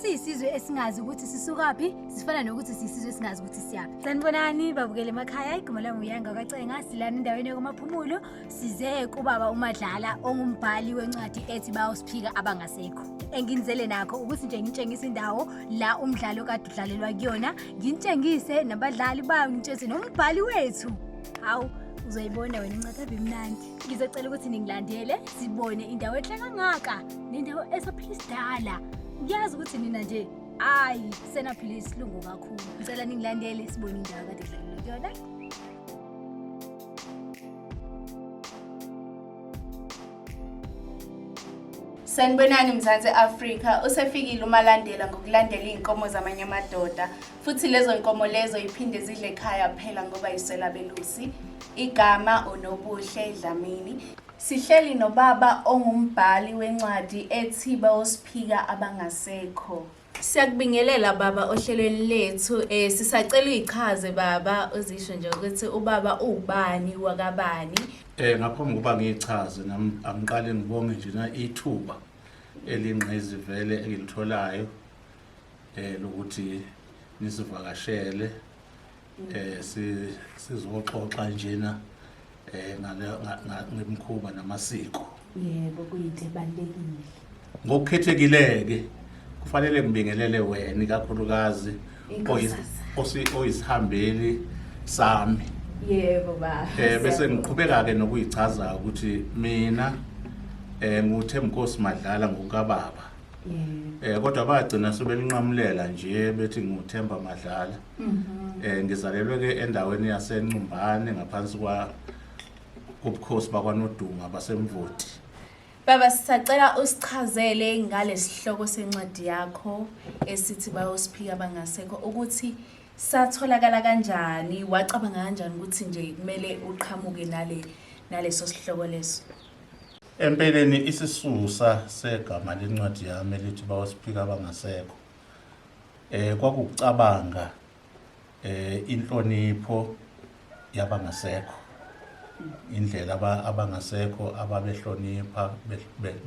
siyisizwe esingazi ukuthi sisukaphi sifana nokuthi siyisizwe esingazi ukuthi siyaphi. Sanibonani babukele emakhaya, igama lami uYanga kaCenga, silana endaweni yokumaphumulo. Size kubaba uMadlala ongumbhali wencwadi ethi bayosiphika abangasekho. Enginizele nakho ukuthi nje ngitshengise indawo la umdlalo kade udlalelwa kuyona, ngintshengise nabadlali bayo, ngitshengise nombhali wethu. Hawu uzoyibona wena incwadi ebimnandi. Ngizocela ukuthi ningilandele sibone indawo enhle kangaka nendawo esaphila isidala. Ngiyazi ukuthi nina nje hayi senaphila isilungu kakhulu. Ngicela ningilandele sibone indawo kade udlalelwa kuyona. Sanibonani Mzansi Afrika, usefikile umalandela ngokulandela inkomo zamanye amadoda. Futhi lezo inkomo lezo iphinde zidle ekhaya phela ngoba isela belusi. Igama uNobuhle Dlamini. Sihleli nobaba ongumbhali wencwadi ethi bayosiphika abangasekho. Siyakubingelela baba ohlelweni lethu. Sisacela uyichaze baba, uzisho nje ukuthi ubaba ubani wakabani. Ngaphambi kokuba ngichaze angiqale ngibonge nje ithuba elingqezi vele engilitholayo lokuthi nisivakashele sizoxoxa njena ngemkhuba namasiko. Yebo kuyinto ebalekile. Ngokukhethekile kufanele ngibingelele wena kakhulukazi oyisihambeli sami. Yebo baba. Bese ngiqhubeka ke nokuyichaza ukuthi mina nguThembinkosi Madlala ngokababa. Kodwa bagcina sebelinqamulela nje bethi nguThemba Madlala. Ngizalelwe ke endaweni yaseNcumbane ngaphansi kobukhosi bakwaNoduma baseMvoti. Baba sisacela usichazele ngalesihloko sencwadi yakho esithi bayosiphika abangasekho ukuthi satholakala kanjani, wacabanga kanjani ukuthi nje kumele uqhamuke naleso sihloko leso. Empeleni isisusa segama lencwadi yami elithi bayosiphika abangasekho kwakucabanga inhlonipho yabangasekho, indlela abangasekho ababehlonipha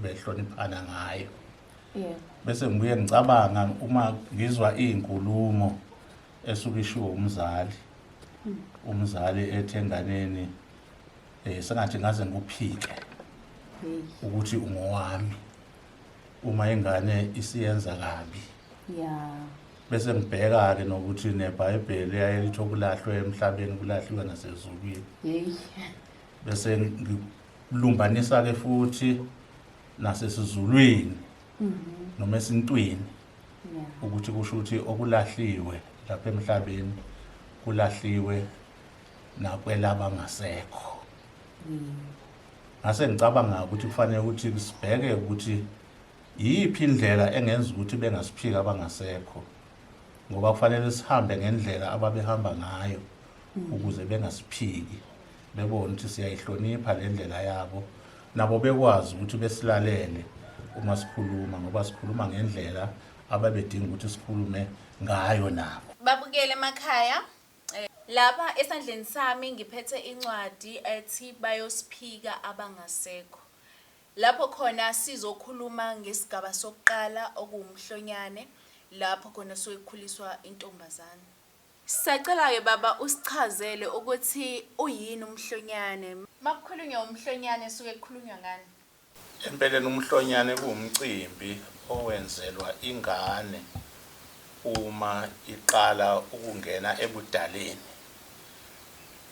behloniphana ngayo. Bese ngibuye ngicabanga uma ngizwa izinkulumo esukishiwe umzali ethenganeni sengathi ngaze nguphike ukuthi ungowami uma ingane isiyenza kabi. Bese ngibheka ke nokuthi neBhayibheli ayelithi okulahlwe emhlabeni kulahliwe nasezulwini. Bese ngilumbanisa ke futhi nasesizulwini noma esintwini ukuthi kusho ukuthi okulahliwe lapha emhlabeni kulahliwe nakwelaba ngasekho. Ngase ngicabanga ukuthi kufanele ukuthi sibheke ukuthi yiphi indlela engenza ukuthi bengasiphika abangasekho, ngoba kufanele sihambe ngendlela ababehamba ngayo ukuze bengasiphiki, bebone ukuthi siyayihlonipha le ndlela yabo, nabo bekwazi ukuthi besilalele uma sikhuluma, ngoba sikhuluma ngendlela ababedinga ukuthi sikhulume ngayo nabo. Babukele emakhaya, lapha esandleni sami ngiphethe incwadi ethi bayosiphika abangasekho. Lapho khona sizokhuluma ngesigaba sokuqala okuwumhlonyane, lapho khona sokukhuliswa intombazane. Sisacela-ke baba usichazele ukuthi uyini umhlonyane. Makukhulunywa umhlonyane suke kukhulunywa ngani? Empeleni umhlonyane kuwumcimbi owenzelwa ingane uma iqala ukungena ebudaleni,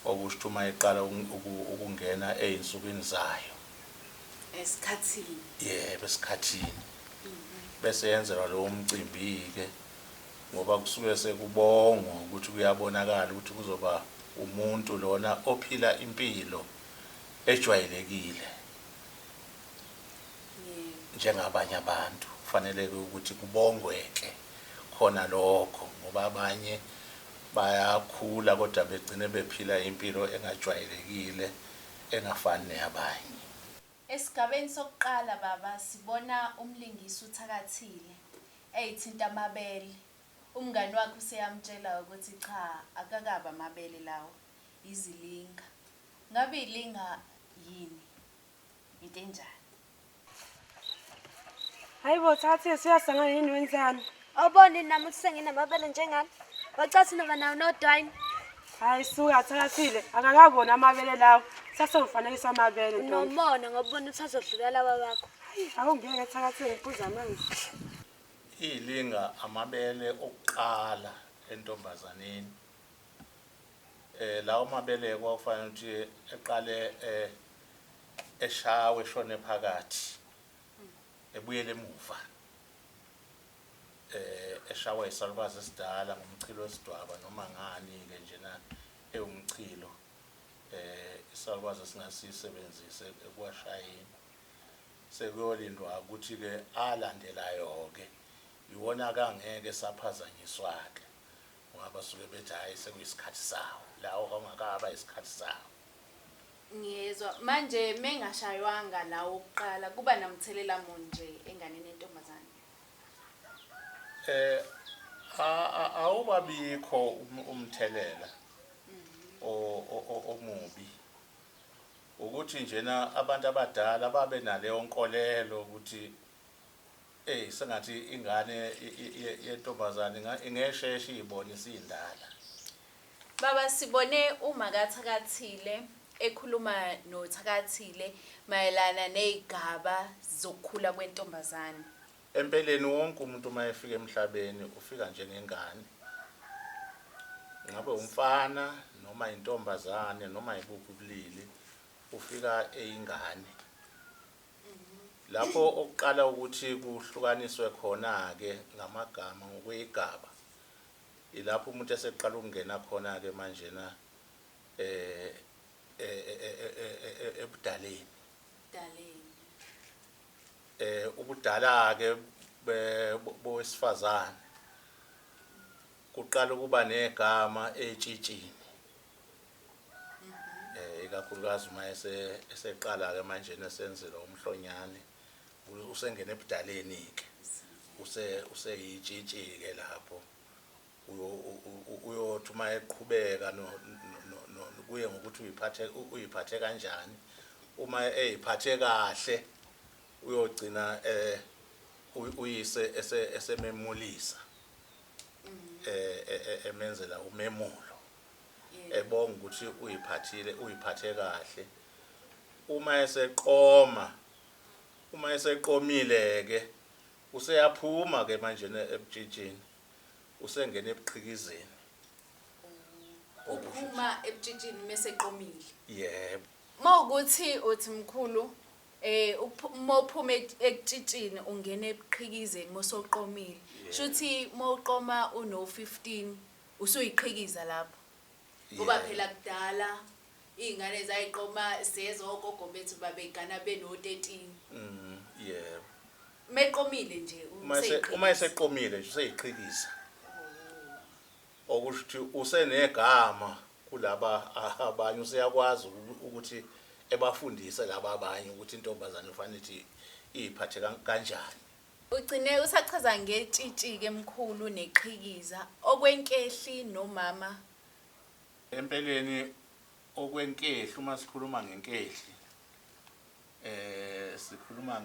okusho uma iqala ukungena eyinsukwini zayo esikhathini. Yebo, esikhathini. Bese yenzelwa lo mcimbi ke ngoba kusuke sekubongwa ukuthi kuyabonakala ukuthi kuzoba umuntu lona ophila impilo ejwayelekile njengabanye abantu. Kufanele ukuthi kubongweke khona lokho, ngoba abanye bayakhula kodwa begcine bephila impilo engajwayelekile engafani neyabanye. Esigabeni sokuqala baba sibona umlingisi uThakathile eyithinta amabele. Umngani wakhe useyamtshela ukuthi cha akakabe amabele lawo, izilinga. Ngabe ilinga yini? Into enjani? Hayibo Thathe siyasangana yini wenzani? Awuboni nami ukuthi senginamabele njengami. Wacathi noma nawo nodwine. Hayi suka thakathile akakabona amabele lawo sasongifanekisa amabele ntombi. Nomona ngobona ukuthi azodlula lawa bakho. Awungeke thakathile ngibuza manje. Ilinga amabele okuqala entombazaneni. Lawo mabele kwakufanele ukuthi eqale eshawe shone phakathi. Ebuyele emuva. Eshawa isalukazi esidala ngomchilo wesidwaba noma ngani ke njena ewumchilo isalukazi singasisebenzise ekwashayeni sekuyolindwa ukuthi ke alandelayo ke iwona kangeke saphazanyiswa ke ngoba suke bethi hayi sekuyisikhathi sawo lawo ongakaba isikhathi sawo. Ngiyezwa manje mengashaywanga lawo oqala kuba namthelela muni nje enganeni yentombazane. Awubabikho umthelela omubi ukuthi njena abantu abadala babe naleyo nkolelo ukuthi sengathi ingane yentombazane ingesheshe ibone isindala. Baba sibone uMakathakathile ekhuluma noThakathile mayelana nezigaba zokukhula kwentombazane. Empeleni wonke umuntu mayefika emhlabeni ufika njengengane. Ngabe umfana noma intombazane noma ibuphi ubulili ufika eyingane. Lapho okuqala ukuthi kuhlukaniswe khona ke ngamagama ngokwegaba. Ilapho umuntu eseqala ukungena khona ke manje na ebudaleni. Ubudala ke bowesifazane kuqala kuba negama etshitshini. Ikakhulukazi uma eseqala ke manje nesenzela umhlonyane usengena ebudaleni ke useyitshitshi ke lapho uyothi uma eqhubeka kuye ngokuthi uyiphathe kanjani. Uma eyiphathe kahle uyogcina uyise esememulisa emenzela umemulo ebonga ukuthi uyiphathe kahle. Uma eseqomile ke useyaphuma ke manje ebutshitshini usengena ebuqhikizeni. Uphuma ebutshitshini meseqomile. Yebo. Mawukuthi uthi mkhulu uphuma ekutshitshini ungena ebuqhikizeni mosoqomile. Shuthi mawuqoma uno15 usuyiqhikiza lapho. Ngoba phela kudala izingane zayiqoma sezogogo bethu babegana beno13. Yebo. Meqomile nje uma eseqomile nje useyiqhikiza. Okusho ukuthi usenegama kulaba abanye useyakwazi ukuthi ebafundise laba abanye ukuthi intombazane ufanele ukuthi iphathe kanjani. Ugcine usachaza ngetshitshi ke mkhulu neqhikiza okwenkehli nomama. Empeleni okwenkehli uma sikhuluma ngenkehli sikhuluma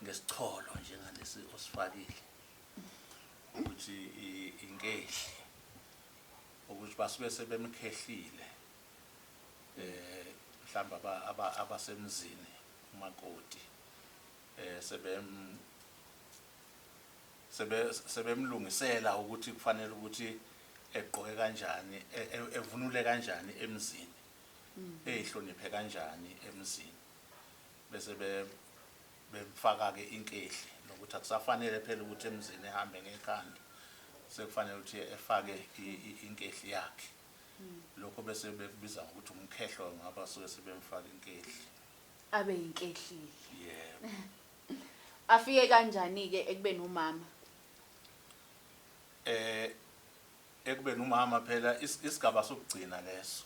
ngesicholo njengalesi osifakile ukuthi inkehli ukuthi basuke sebemkhehlile mhlamba abasemzini umakoti sebemlungisela ukuthi kufanele ukuthi egqoke kanjani evunule kanjani emzini ezihloniphe kanjani emzini bese bemfaka ke inkehli nokuthi akusafanele phela ukuthi emzini ehambe ngekhanda sekufanele ukuthi efake inkehli yakhe. Lokho bese bekubiza ukuthi umkhehlo ngaba suke sebemfaka inkehli abe inkehli. Yebo. Afike kanjani ke ekubeni umama? Ekubeni umama phela isigaba sokugcina leso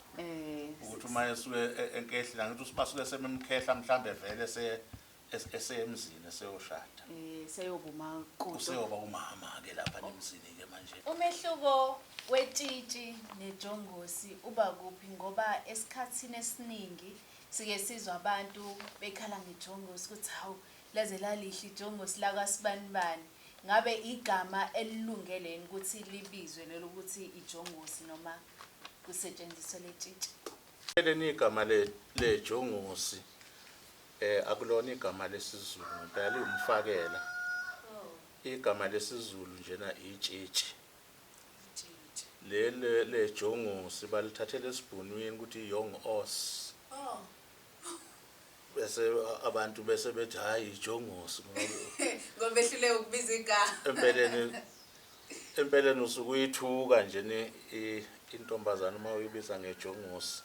ukuthi uma esuke enkehli la ngithi usibasuke sememkhehla mhlambe vele esemzini seyoshada seyobuma kuto useyoba umama ke lapha emzini ke manje. Umehluko wetshitshi nejongosi uba kuphi ngoba esikhatsini esiningi sike sizwa abantu bekhala ngejongosi ukuthi hawu laze lalihle ijongosi la kaSibanibani ngabe igama elilungele ukuthi libizwe lelo ukuthi ijongosi noma kusetshenziswe letshitshi? Leli igama lejongosi akulona igama lesizulu phela liwumfakela. Igama lesizulu njena itshitshi. Lejongosi balithathele esibhunwini ukuthi young os. Bese abantu bese bethi hayi ijongosi Ngoba behlule ukubiza igama. Empeleni usukuyithuka nje intombazana uma uyibiza ngejongosi.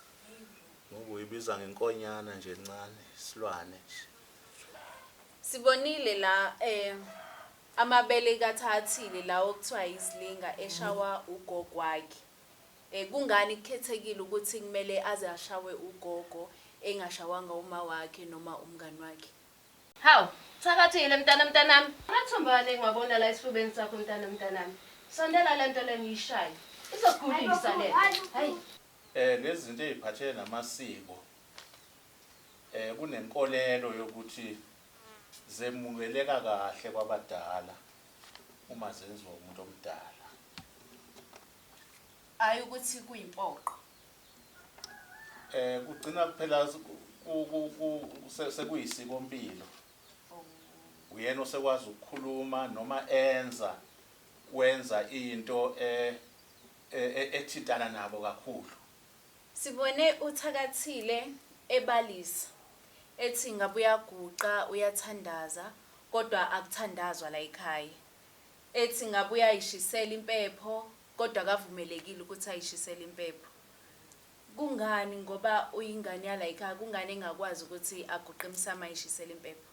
Ngoba uyibiza ngenkonyana nje encane, isilwane nje. Sibonile la amabele kaThathile lawo kuthiwa izilinga eshawa ugogo wakhe. Kungani kukhethekile ukuthi kumele aze ashawe ugogo engashawanga uma wakhe noma umngani wakhe? Hawu, Thakathile mntanami. Athombane ngwabona la esifubeni sakho mntanami. Sondela lento lengiyishayo. Izogulisa le. Hayi. Lezi zinto eziphathele namasiko kunenkolelo yokuthi zemukeleka kahle kwabadala uma zenziwa umuntu omdala. Ayi ukuthi kuyimpoqo. Kugcina kuphela sekuyisiko impilo. Uyena osekwazi ukukhuluma noma wenza into ethintana nabo kakhulu. Sibone uThakathile ebalisa ethi ngabe uyaguqa uyathandaza kodwa akuthandazwa la ekhaya. Ethi ngabe uyayishisela impepho kodwa akavumelekile ukuthi ayishisele impepho. Kungani ngoba uyingane yala ekhaya kungani engakwazi ukuthi aguqe emsamo ayishisele impepho?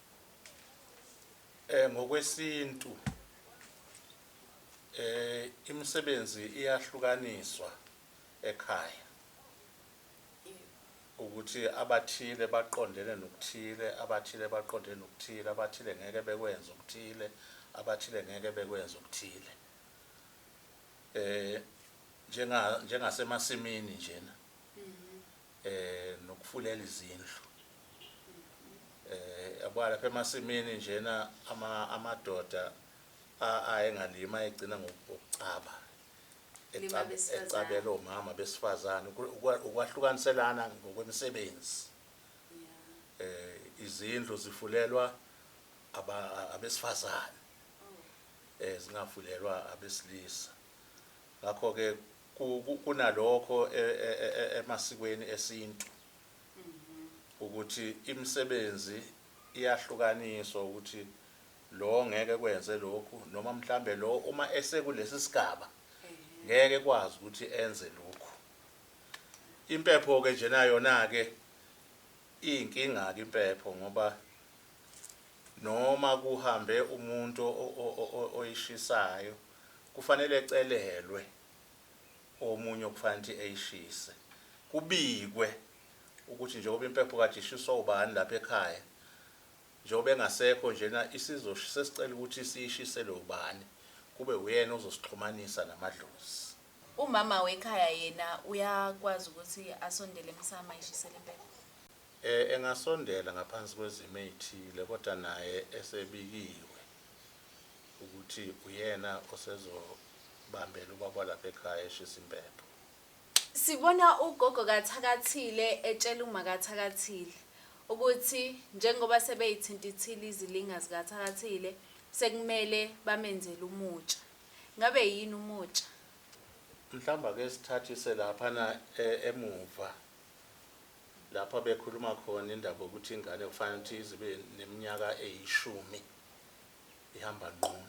Ngokwesintu imisebenzi iyahlukaniswa ekhaya. Ukuthi abathile baqondene nokuthile, abathile baqondene nokuthile, abathile ngeke bekwenza ukuthile, abathile ngeke bekwenza ukuthile. Njengasemasimini njena. Nokufulela izindlu. Yabona lapha emasimini njena amadoda ayengalima egcina ngokucaba. Ecabela omama besifazane ukwahlukaniselana ngokwemisebenzi. Izindlu zifulelwa abesifazane. Zingafulelwa abesilisa. Ngakho ke kunalokho emasikweni esintu ukuthi imisebenzi iyahlukaniswa ukuthi lo ngeke kwenze lokhu noma mhlambe lo uma esekulesi sigaba ngeke kwazi ukuthi enze lokhu. Impepho ke nje nayo ke inkinga ke impepho ngoba noma kuhambe umuntu oyishisayo kufanele ecelelwe omunye okufanele eyishise. Kubikwe ukuthi njengoba impepho kade ishiswa ubani lapha ekhaya njengoba engasekho njena isizwe sesicela ukuthi siyishisele ubani kube uyena ozosixhumanisa namadlozi. Umama wekhaya yena uyakwazi ukuthi asondele emsamo ayishisele impepho? Engasondela ngaphansi kwezimo ezithile kodwa naye esebikiwe ukuthi uyena osezobambela ubaba lapha ekhaya eshisa impepho. Sibona ugogo kaThakathile etshela uma kaThakathile ukuthi njengoba sebeyithintithile izilinga zikaThakathile sekumele bamenzele umutsha. Ngabe yini umutsha? Mhlamba ke sithathise lapha na emuva lapha bekhuluma khona indaba ukuthi ingane kufanele ukuthi izibe neminyaka e10 ihamba ngqono.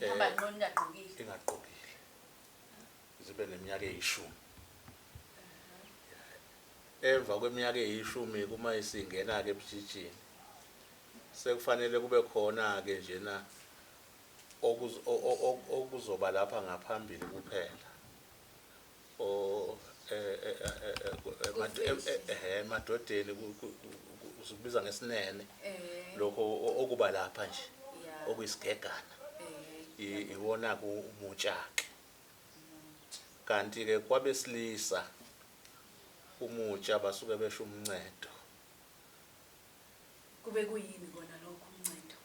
Ihamba ngqono ingaqokile. Zibe neminyaka e10. Emva kweminyaka e10 kuma isingena ke ebujijini sekufanele kube khona ke njena okuzoba lapha ngaphambili kuphela. Emadodeni usubiza ngesinene lokho okuba lapha nje okuyisigegana iwona kumutsha ke. Kanti ke kwabesilisa umutsha basuke besho umncedo. Kube kuyini kona lokho umncedo?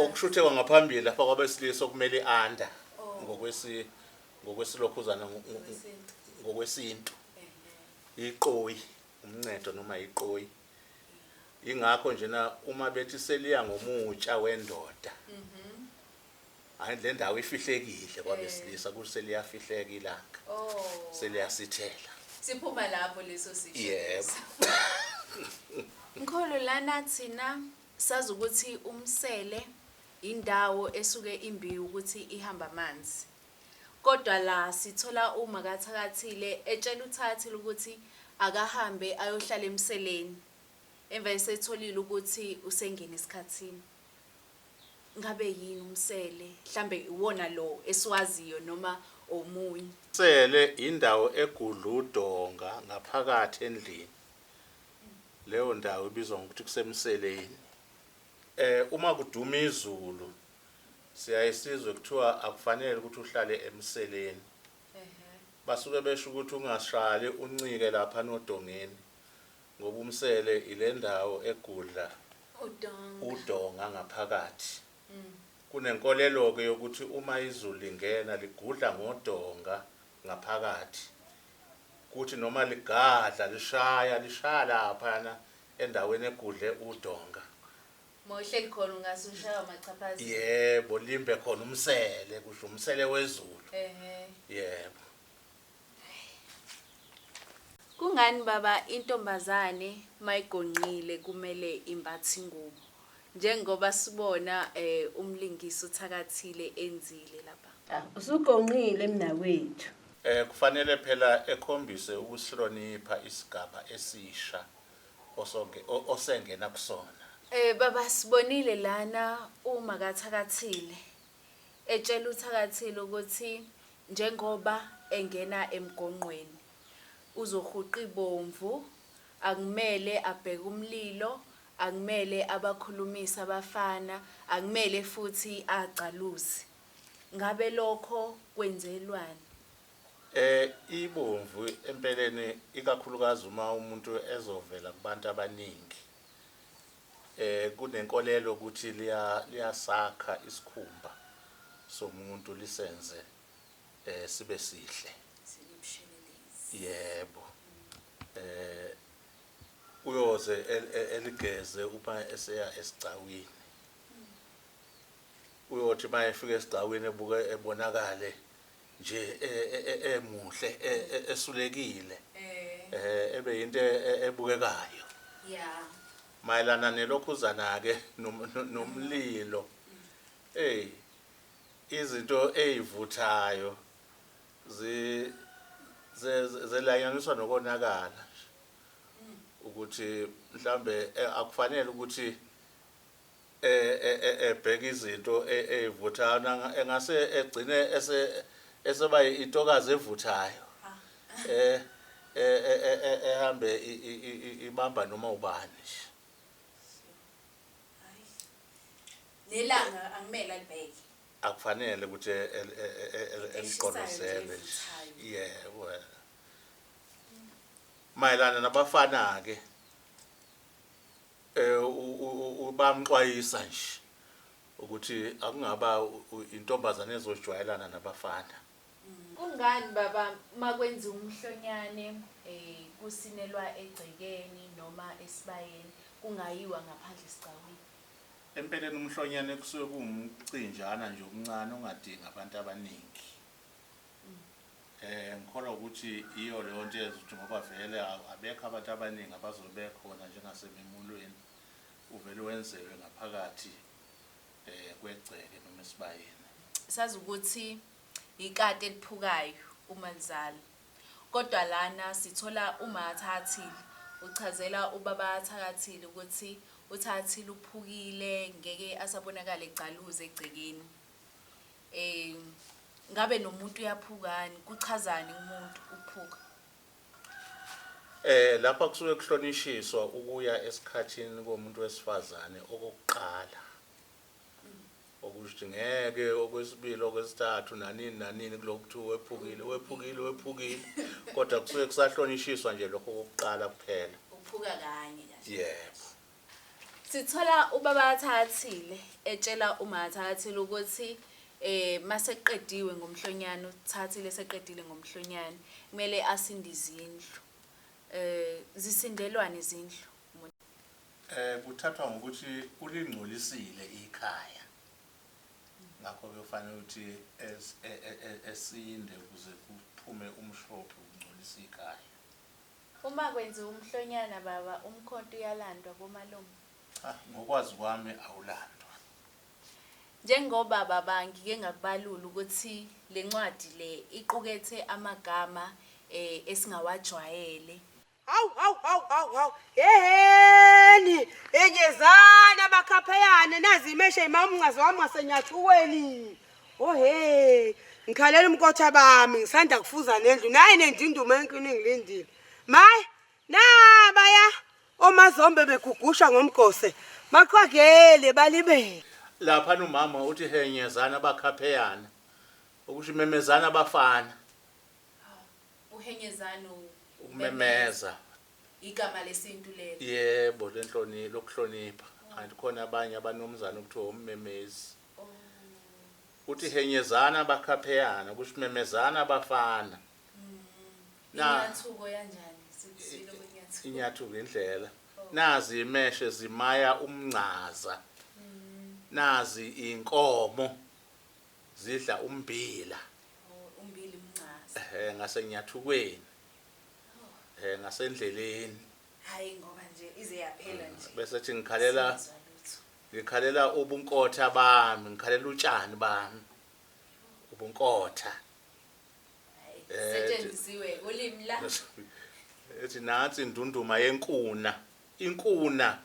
okushuthe ngaphambili lapha kwabesilisa okumele anda ngokwesilokhuzana ngokwesintu iqoyi umncedo noma iqoyi ingakho njena uma bethi seliya ngomutsha wendoda hayi le ndawo ifihlekile kwabesilisa kuseliyafihleka ilanga seliyasithela siphuma lapho leso sisho yebo Mkhulu lana thina sazi ukuthi umsele indawo esuke imbiwe ukuthi ihamba amanzi kodwa la sithola uma kathakathile etshela uThathile ukuthi akahambe ayohlala emseleni emva esetholile ukuthi usengena esikhatsini ngabe yini umsele mhlambe iwona lo esiwaziyo noma omunye sele indawo egudla udonga ngaphakathi endlini leyo ndawo ibizwa ngokuthi kusemseleni uma kuduma izulu siyayisizwe kuthiwa akufanele ukuthi uhlale emseleni basuke besho ukuthi ungashali uncike lapha nodongeni ngoba umsele ile ndawo egudla udonga ngaphakathi kunenkolelo ke yokuthi uma izulu lingena ligudla ngodonga ngaphakathi kuthi noma ligadla lishaya lapha endaweni egudle udonga mohle likhona ungasushaya amachaphazi yebo limbe khona umsele kusho umsele wezulu yebo Kungani baba intombazane mayigonqile kumele imbathi ingubo njengoba sibona umlingisi uThakathile enzile lapha usugonqile mnawethu kufanele phela ekhombise ukusihlonipha isigaba esisha osengena kusona baba sibonile lana uma kaThakathile etshela uThakathile ukuthi njengoba engena emgonqweni uzohuqa ibomvu akumele abheke umlilo akumele abakhulumisa abafana akumele futhi acaluzi ngabe lokho kwenzelwani ibomvu empeleni ikakhulukazi uma umuntu ezovela kubantu abaningi kunenkolelo ukuthi liyasakha isikhumba somuntu lisenze sibe sihle yebo uyoze eligeze uma eseya esigcawini uyothi mayefika esigcawini ebonakale nje emuhle esulekile ebe into ebukekayo mayelana nelokhuzana ke nomlilo izinto ezivuthayo zelayaniswa nokonakala ukuthi mhlambe akufanele ukuthi ebheka izinto ezivuthayo engase egcine eseba intokazi evuthayo ehambe ibamba noma ubani nelanga akumele libheke akufanele ukuthi eliqondozele yebo mayelana nabafana ke ubamxwayisa nje ukuthi akungaba intombazane ezojwayelana nabafana kungani baba makwenza umhlonyane kusinelwa egcekeni noma esibayeni kungayiwa ngaphandle esigcawini empeleni umhlonyane kusuke kuwumcinjana nje omncane ongadingi abantu abaningi ngikholwa ukuthi iyo leyo nto ezothi ngoba vele abekho abantu abaningi abazobe khona njengasememulweni uvele wenzelwe ngaphakathi kwegceke noma esibayeni sazi ukuthi ikati eliphukayo uma lizala kodwa lana sithola uma Thakathile uchazela ubaba Thakathile ukuthi uThakathile uphukile ngeke asabonakala ecaluze egcekeni ngabe nomuntu uyaphukani kuchazani umuntu ukuphuka lapha kusuke kuhlonishiswa ukuya esikhathini komuntu wesifazane okokuqala ukuthi ngeke okwesibili okwesithathu nanini kulokuthu wephukile kodwa kusuke kusahlonishiswa nje lokho kokuqala kuphela ukuphuka kanye yebo Sithola ubaba Thathile etshela uMathathile ukuthi maseqediwe ngomhlonyane uThathile seqedile ngomhlonyane kumele asinde izindlu. Zisindelwane izindlu. Kuthathwa ngokuthi ulingcolisile ikhaya. Ngakho kufanele ukuthi esinde ukuze kuphume umshophi ukungcolisa ikhaya. Uma kwenziwa umhlonyana baba umkhonto uyalandwa komalume. Ngokwazi kwami awulandwa. Njengoba baba ngike ngakubalula ukuthi lencwadi le iqukethe amagama esingawajwayele. Hawu. Yeheni, enyezana bakhapheyane nazi imeshe imamncazi wami ngasenyathuweni. Ohe, ngikhalela umkotha bami ngisanda kufuza nendlu naye nendindumo enkini ngilindile. Mayi, nabaya omazombe begugusha ngomgose. Maqhagele balibele. Lapha umama uthi henyezana bakhapheyana. Ukuthi memezana abafana. Uhenyezana Umemeza. igama lesintu lelo. Yebo, lokuhlonipha. Kanti khona abanye abanomzana ukuthiwa ummemezi. Uthi henyezana bakhapheyana, kusho memezana abafana. Inyathuko kanjani? Sisilo kwenyathuko. Inyathuko indlela. Nazi imeshe zimaya umncaza. Nazi inkomo zidla umbila. Umbili umncaza. Ngasenyathukweni. Ngasendleleni. Hayi ngoba nje ize yaphela nje. Bese thi ngikhalela ubunkotha bami, ngikhalela utshani bami. Ubunkotha. Setshenzisiwe ulimi la. Ethi nathi indunduma yenkuna. Inkuna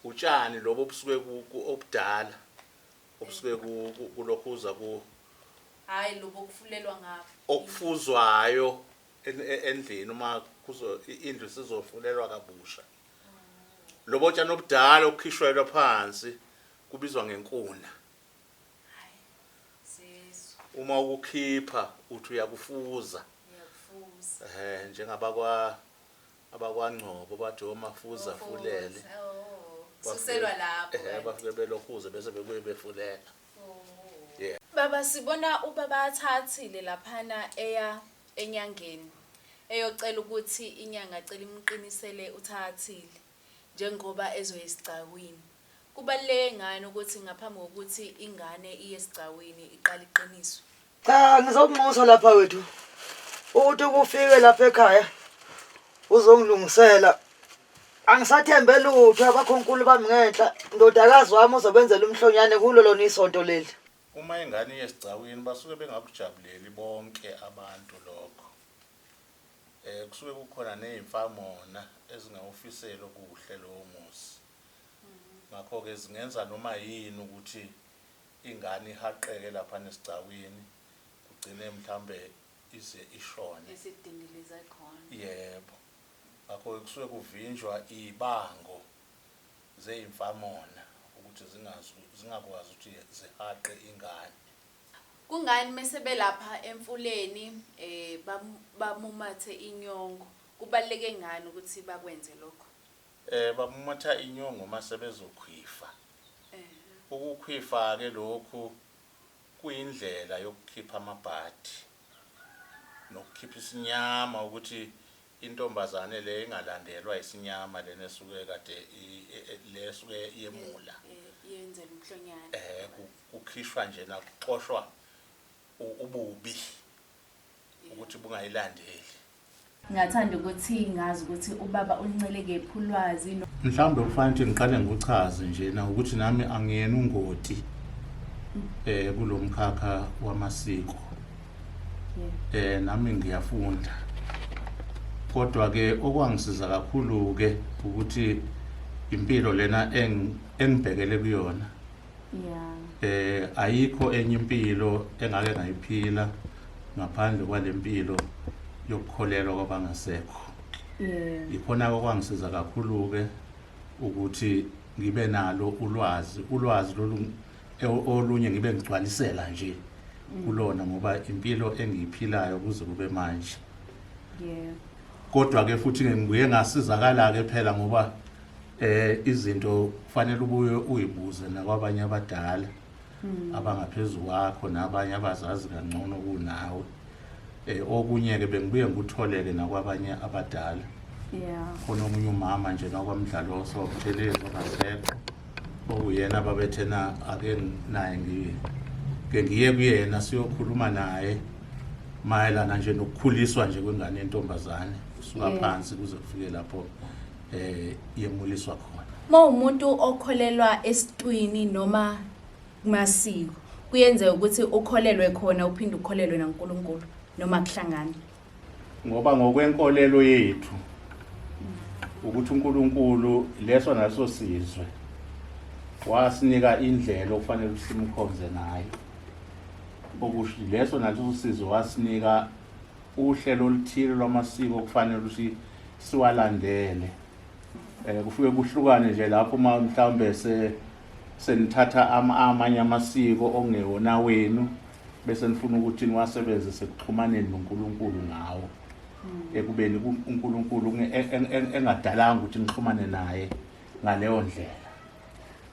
utshani lobo obusuke obudala. Obusuke kulokhuza ku Hayi lobo kufulelwa ngapha. Okufuzwayo endlini uma indlu sizofulelwa kabusha. Lobo tshani obudala okukhishwelwa phansi kubizwa ngenkuna. Uma ukukhipha uthi uyakufuza. Njengaba abakwaNgcobo bathi omafuza fulele. Suselwa lapho. Bafike belokhuze bese bekuye befulela. Baba sibona ubaba Thathile laphana eya enyangeni. Eyocela ukuthi inyanga acela imqinisele uThathile njengoba ezoyisicawini. Kubaleke ngani ukuthi ngaphambi kokuthi ingane iye esicawini iqala iqiniswe? Cha ngizokunxusa lapha wethu. Uthi kufike lapha ekhaya uzongilungisela. Angisathembe lutho abakhonkulu bami ngenhla. Ndodakazi wami uzobenzela umhlonyane kulo lona isonto leli. Uma ingane yesicawini basuke bengakujabuleli bonke abantu lokho. Kusuke kukhona nezimfamona ezingawufisela okuhle lo muzi. Ngakho ke zingenza noma yini ukuthi ingane ihaqeke lapha nesicawini kugcine mhlambe ize ishone. Esidingiliza khona. Yebo. Ngakho kusuke kuvinjwa ibango zeimfamona ukuthi zingakwazi ukuthi zihaqe ingane. Kungani mesebe lapha emfuleni bamumathe inyongo kubaleke ngani ukuthi bakwenze lokho? Bamumatha inyongo mase bezokhwifa. Ukukhwifa ke lokhu kuyindlela yokukhipha amabhadi nokukhipha isinyama ukuthi intombazane le ingalandelwa isinyama lena esuke kade lesuke yemula. Yenze umhlonyane. Kukhishwa nje nakuxoshwa ububi ukuthi bungayilandeli. Ngathanda ukuthi ngazi ukuthi ubaba unceleke ephulwazi Mhlawumbe kufanele ukuthi ngiqale ngikuchaze nje na ukuthi nami angiyena ungoti kulomkhakha wamasiko. Nami ngiyafunda. Kodwa ke okwangisiza kakhulu ke ukuthi impilo lena engibhekele kuyona. Ayikho enye impilo engake ngayiphila ngaphandle kwalempilo yokukholelwa kwabangasekho. Ikhona okwangisiza kakhulu ke ukuthi ngibe nalo ulwazi olunye ngibe ngigcwalisela nje kulona ngoba impilo engiyiphilayo kuze kube manje. Kodwa ke futhi ngibuye ngasizakala ke phela ngoba izinto kufanele ubuye uyibuze nakwabanye abadala abangaphezulu kwakho nabanye abazazi kangcono kunawe. Okunye ke bengibuye ngutholeke nakwabanye abadala. Khona omunye umama nje nakwamdlalo osawubuthelezi ongasekho okuyena ababethena ake naye ngiye kuyena siyokhuluma naye mayelana nje nokukhuliswa nje kwengane yentombazane kusuka phansi kuze kufike lapho yemuliswa khona. Mawumuntu okholelwa esitwini noma kumasiko kuyenzeka ukuthi ukholelwe khona uphinde ukholelwe naNkulunkulu noma kuhlangana. Ngoba ngokwenkolelo yethu ukuthi uNkulunkulu leso naso sizwe wasinika indlela okufanele simkhonze nayo. Okusho leso naso sizwe wasinika uhlelo oluthile lwamasiko okufanele ukuthi siwalandele. Kufike kuhlukane nje lapho mhlawumbe senithatha amanye amasiko ongewona wenu bese nifuna ukuthi niwasebenzise ekuxhumaneni noNkulunkulu ngawo. Ekubeni uNkulunkulu engadalanga ukuthi nixhumane naye ngaleyo ndlela.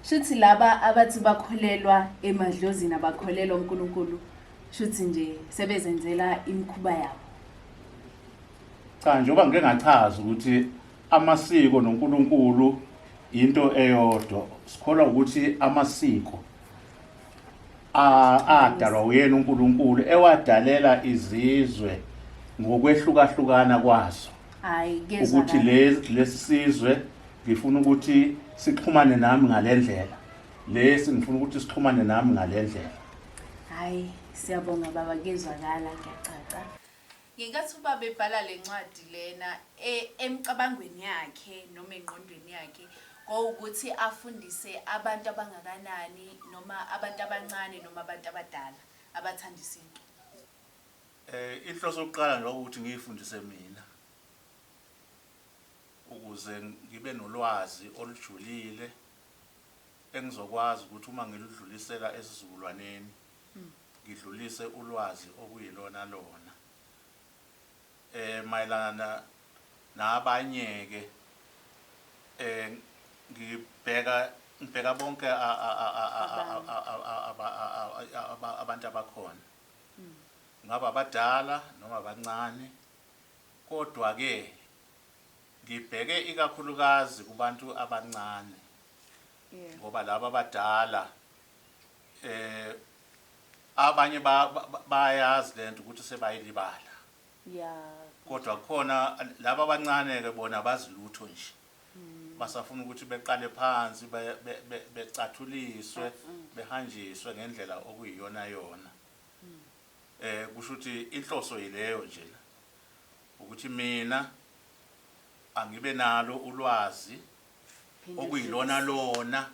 Shuthi laba abathi bakholelwa emadlozini abakholelwa uNkulunkulu shuthi nje sebezenzela imikhuba yabo. Cha njengoba ngeke ngachaza ukuthi amasiko noNkulunkulu into eyodwa. Sikholwa ukuthi amasiko adalwa uyena uNkulunkulu ewadalela izizwe ngokwehlukahlukana kwazo. Hayi kezwa ukuthi lesizwe ngifuna ukuthi sixhumane nami ngalendlela. Lesi ngifuna ukuthi sixhumane nami ngalendlela. Hayi siyabonga baba kezwakala kuyacaca. Ngingathi ubaba ebhala lencwadi lena emcabangweni yakhe noma engqondweni yakhe ngokuthi afundise abantu abangakanani noma abantu abancane noma abantu abadala abathanda isinto. Inhloso yokuqala nje ukuthi ngiyifundise mina ukuze ngibe nolwazi olujulile engizokwazi ukuthi uma ngiludlulisela esizukulwaneni ngidlulise ulwazi okuyilona lona. Mayelana nabanye ke ngibheka bonke abantu abakhona. Ngaba abadala noma abancane kodwa ke ngibheke ikakhulukazi kubantu abancane ngoba laba abadala abanye bayazi lento ukuthi sebayilibala. Kodwa khona laba abancane ke bona bazilutho nje. Basafuna ukuthi beqale phansi becathuliswe behanjiswe ngendlela okuyiyona yona. Kusho ukuthi inhloso yileyo nje ukuthi mina angibe nalo ulwazi okuyilona lona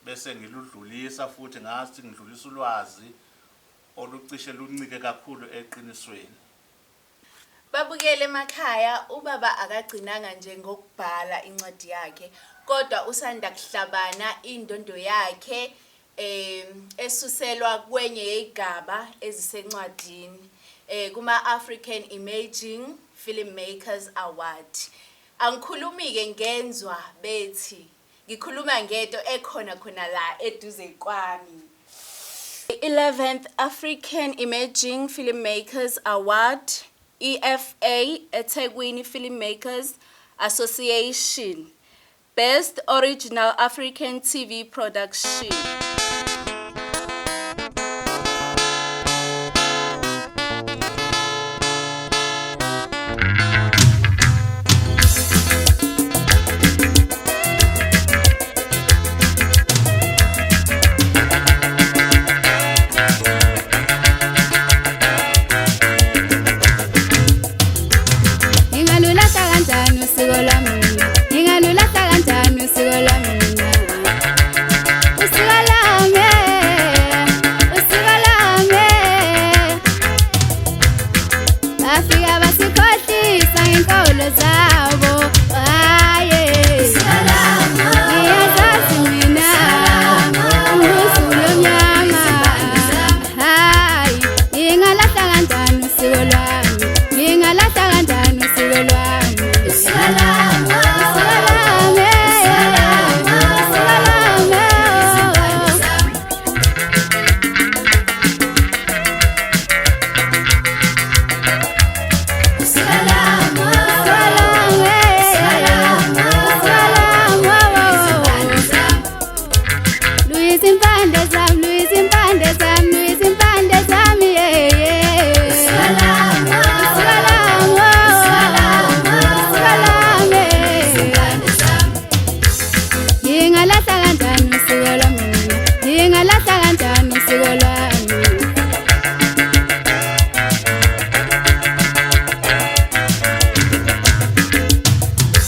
bese ngiludlulisa futhi ngathi ngidlulisa ulwazi olucishe luncike kakhulu eqinisweni. Babukele emakhaya ubaba akagcinanga nje ngokubhala incwadi yakhe kodwa usanda kuhlabana indondo yakhe esuselwa kwenye yegaba ezisencwadini kuma African Emerging Filmmakers Award. Angikhulumi ke ngenzwa bethi ngikhuluma ngento ekhona la eduze kwami. 11th African Emerging Filmmakers Award, EFA, eThekwini Filmmakers Association, Best Original African TV Production.